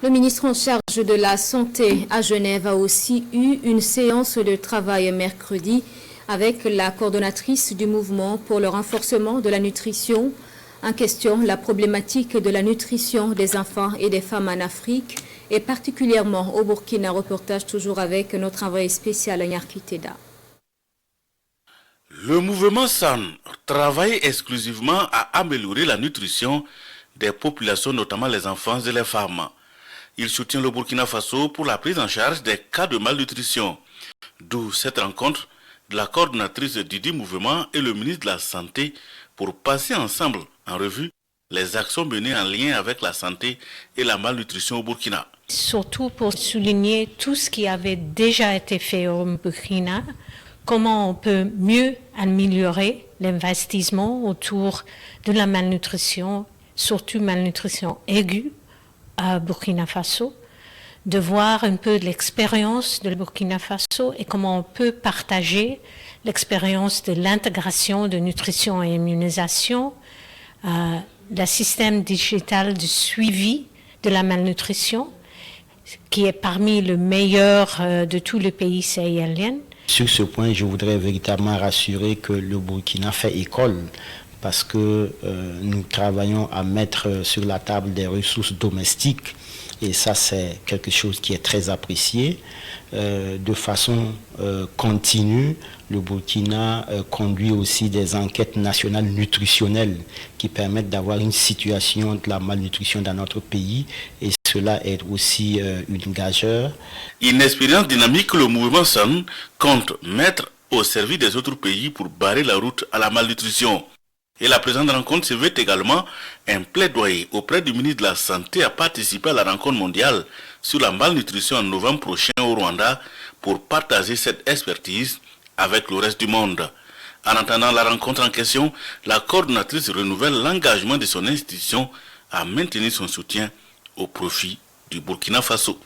Le ministre en charge de la Santé à Genève a aussi eu une séance de travail mercredi avec la coordonnatrice du mouvement pour le renforcement de la nutrition. En question, la problématique de la nutrition des enfants et des femmes en Afrique et particulièrement au Burkina. Reportage toujours avec notre envoyé spécial Nyarki Teda. Le mouvement SAN travaille exclusivement à améliorer la nutrition des populations, notamment les enfants et les femmes. Il soutient le Burkina Faso pour la prise en charge des cas de malnutrition. D'où cette rencontre de la coordonnatrice du dit mouvement et le ministre de la Santé pour passer ensemble en revue les actions menées en lien avec la santé et la malnutrition au Burkina. Surtout pour souligner tout ce qui avait déjà été fait au Burkina, comment on peut mieux améliorer l'investissement autour de la malnutrition, surtout malnutrition aiguë à Burkina Faso, de voir un peu de l'expérience de Burkina Faso et comment on peut partager l'expérience de l'intégration de nutrition et immunisation, le système digital de suivi de la malnutrition, qui est parmi les meilleurs de tous les pays sahéliens. Sur ce point, je voudrais véritablement rassurer que le Burkina fait école parce que nous travaillons à mettre sur la table des ressources domestiques et ça c'est quelque chose qui est très apprécié. De façon continue, le Burkina conduit aussi des enquêtes nationales nutritionnelles qui permettent d'avoir une situation de la malnutrition dans notre pays et cela est aussi une gageure. Une expérience dynamique que le mouvement SAN compte mettre au service des autres pays pour barrer la route à la malnutrition. Et la présente rencontre se veut également un plaidoyer auprès du ministre de la Santé à participer à la rencontre mondiale sur la malnutrition en novembre prochain au Rwanda pour partager cette expertise avec le reste du monde. En attendant la rencontre en question, la coordonnatrice renouvelle l'engagement de son institution à maintenir son soutien au profit du Burkina Faso.